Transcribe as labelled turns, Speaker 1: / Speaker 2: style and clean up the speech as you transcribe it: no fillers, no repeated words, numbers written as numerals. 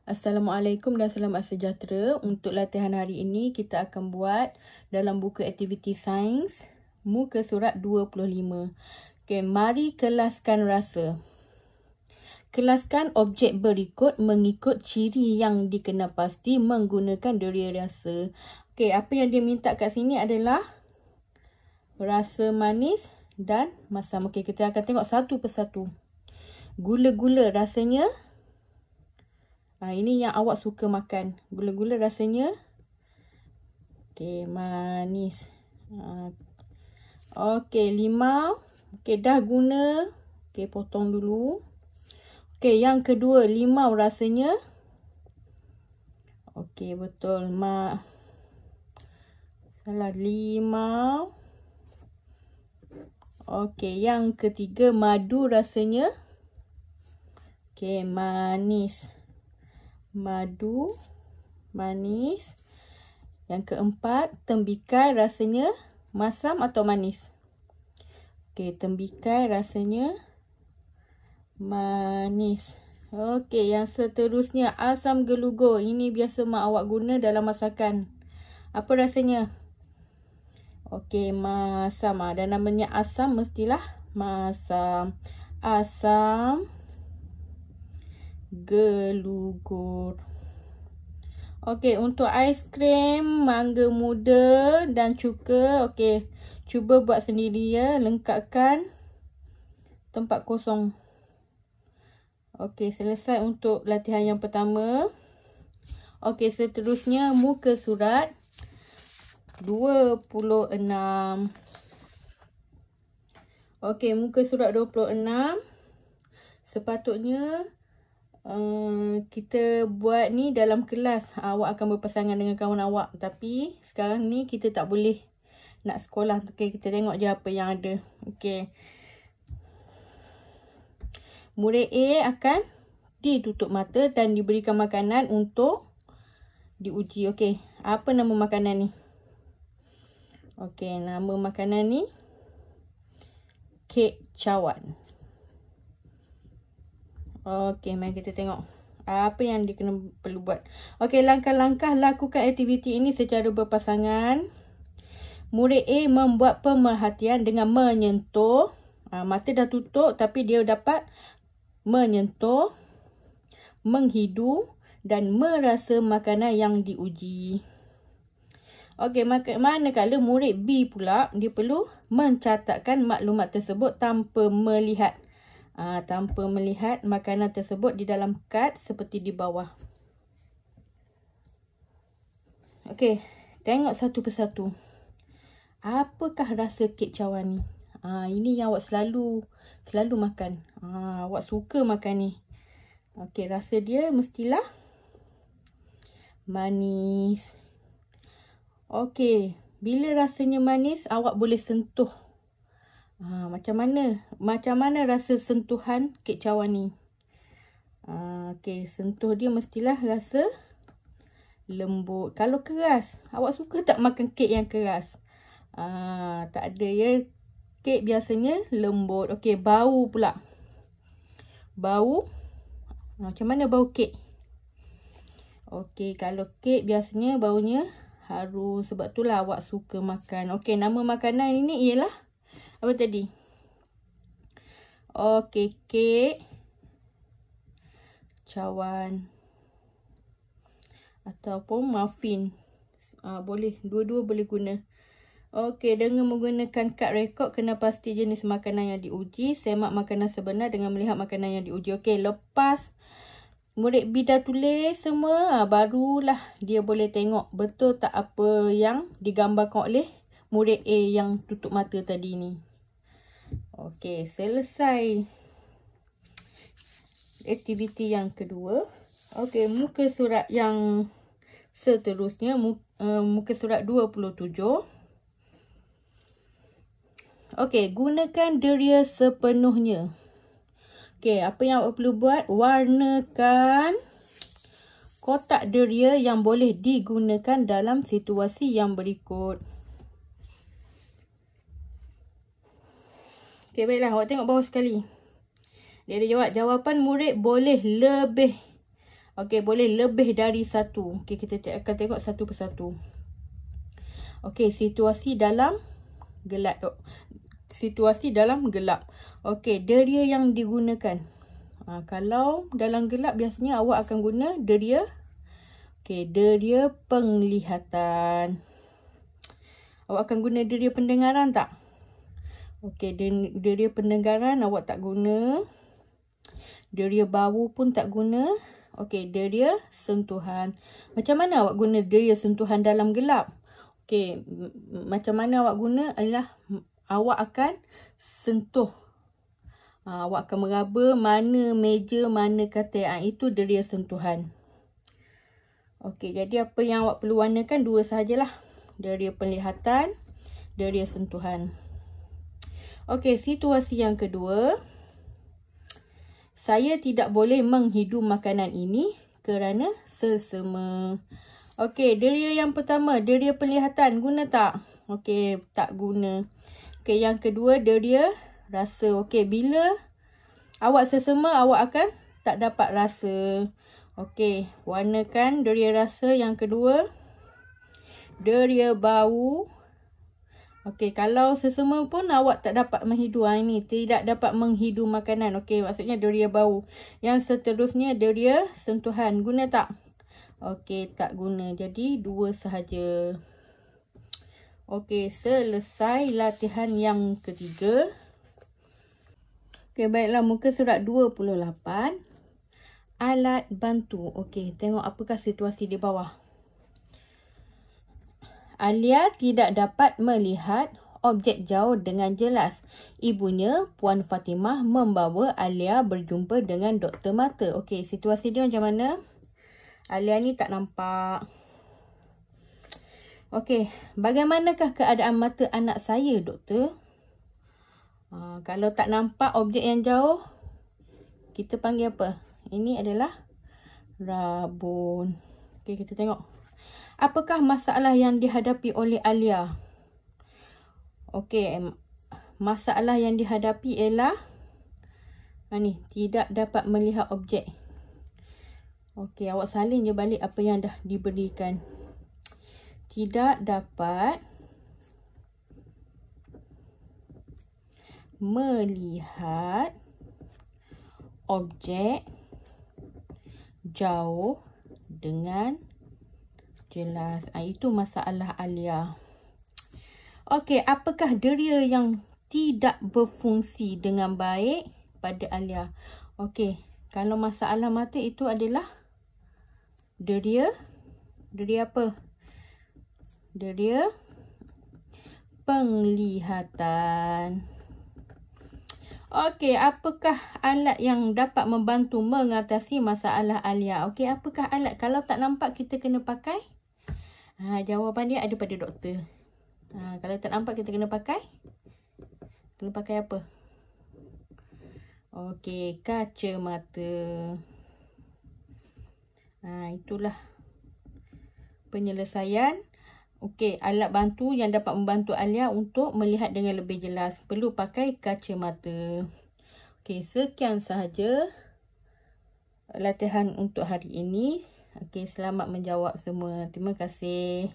Speaker 1: Assalamualaikum dan selamat sejahtera. Untuk latihan hari ini, kita akan buat dalam buku aktiviti sains, muka surat 25. Okey, mari kelaskan rasa. Kelaskan objek berikut mengikut ciri yang dikenal pasti menggunakan deria rasa. Okey, apa yang dia minta kat sini adalah rasa manis dan masam. Okey, kita akan tengok satu persatu. Gula-gula rasanya ini yang awak suka makan. Gula-gula rasanya manis. Limau. Dah guna. Potong dulu. Yang kedua, limau rasanya. Betul. Salah, limau. Yang ketiga, madu rasanya. Manis. Madu, manis. Yang keempat, tembikai rasanya masam atau manis? Tembikai rasanya manis. Yang seterusnya, asam gelugur. Ini biasa mak awak guna dalam masakan. Apa rasanya? Masam. Dan namanya asam mestilah masam. Asam gelugur. Untuk aiskrim, mangga muda dan cuka. Cuba buat sendiri ya. Lengkapkan tempat kosong. Selesai untuk latihan yang pertama. Seterusnya muka surat 26. Muka surat 26. Sepatutnya kita buat ni dalam kelas. Awak akan berpasangan dengan kawan awak. Tapi sekarang ni kita tak boleh nak sekolah. Kita tengok je apa yang ada. Murid A akan ditutup mata dan diberikan makanan untuk diuji. Apa nama makanan ni? Nama makanan ni kek cawan. Mari kita tengok apa yang dia perlu buat. Langkah-langkah lakukan aktiviti ini secara berpasangan. Murid A membuat pemerhatian dengan menyentuh. Mata dah tutup tapi dia dapat menyentuh, menghidu dan merasa makanan yang diuji. Manakala murid B pula, dia perlu mencatatkan maklumat tersebut tanpa melihat. Tanpa melihat makanan tersebut di dalam kad seperti di bawah. Tengok satu persatu. Apakah rasa kek cawan ni? Ini yang awak selalu makan. Awak suka makan ni. Rasa dia mestilah manis. Bila rasanya manis, awak boleh sentuh. Macam mana rasa sentuhan kek cawan ni? Sentuh dia mestilah rasa lembut. Kalau keras, awak suka tak makan kek yang keras? Tak ada ya. Kek biasanya lembut. Bau pula. Bau. Macam mana bau kek? Kalau kek biasanya baunya harum. Sebab itulah awak suka makan. Nama makanan ini ialah apa tadi? Kek cawan ataupun muffin. Boleh, dua-dua boleh guna. Dengan menggunakan kad rekod, kena pasti jenis makanan yang diuji. Semak makanan sebenar dengan melihat makanan yang diuji. Lepas murid B dah tulis semua, barulah dia boleh tengok betul tak apa yang digambarkan oleh murid A yang tutup mata tadi ni. Selesai aktiviti yang kedua. Muka surat yang seterusnya, muka surat 27. Gunakan deria sepenuhnya. Apa yang awak perlu buat? Warnakan kotak deria yang boleh digunakan dalam situasi yang berikut. Baiklah, awak tengok bawah sekali. Dia ada jawab. Jawapan murid boleh lebih Okey, boleh lebih dari satu. Okey, kita akan tengok satu persatu. Okey, situasi dalam gelap. Situasi dalam gelap. Okey, deria yang digunakan. Kalau dalam gelap biasanya awak akan guna deria. Okey, deria penglihatan. Awak akan guna deria pendengaran tak? Okey, deria pendengaran awak tak guna. Deria bau pun tak guna. Okey, deria sentuhan. Macam mana awak guna deria sentuhan dalam gelap? Okey, macam mana awak guna adalah awak akan sentuh. Awak akan meraba mana meja, mana katil. Itu deria sentuhan. Okey, jadi apa yang awak perlu warnakan? Dua sahajalah. Deria penglihatan, deria sentuhan. Okey, situasi yang kedua. Saya tidak boleh menghidung makanan ini kerana selsema. Okey, deria yang pertama, deria penglihatan. Guna tak? Okey, tak guna. Okey, yang kedua, deria rasa. Okey, bila awak selsema, awak akan tak dapat rasa. Okey, warnakan deria rasa. Yang kedua, deria bau. Okey, kalau selsema pun awak tak dapat menghidung. Ini tidak dapat menghidung makanan. Okey, maksudnya deria bau. Yang seterusnya deria sentuhan. Guna tak? Okey, tak guna. Jadi dua sahaja. Okey, selesai latihan yang ketiga. Okey, baiklah, muka surat 28. Alat bantu. Okey, tengok apakah situasi di bawah. Alia tidak dapat melihat objek jauh dengan jelas. Ibunya, Puan Fatimah, membawa Alia berjumpa dengan doktor mata. Okey, situasi dia macam mana? Alia ni tak nampak. Okey, bagaimanakah keadaan mata anak saya, doktor? Kalau tak nampak objek yang jauh, kita panggil apa? Ini adalah rabun. Okey, kita tengok. Apakah masalah yang dihadapi oleh Alia? Okey, masalah yang dihadapi ialah tidak dapat melihat objek. Okey, awak salin je balik apa yang dah diberikan. Tidak dapat melihat objek jauh dengan jelas. Itu masalah Alia. Okey, apakah deria yang tidak berfungsi dengan baik pada Alia? Okey, kalau masalah mata itu adalah deria apa? Deria penglihatan. Okey, apakah alat yang dapat membantu mengatasi masalah Alia? Okey, apakah alat? Kalau tak nampak, kita kena pakai. Jawapan dia ada pada doktor. Kalau tak nampak, kita kena pakai. Kena pakai apa? Okey, kacamata. Itulah penyelesaian. Okey, alat bantu yang dapat membantu Alia untuk melihat dengan lebih jelas. Perlu pakai kacamata. Okey, sekian sahaja latihan untuk hari ini. Okey, selamat menjawab semua. Terima kasih.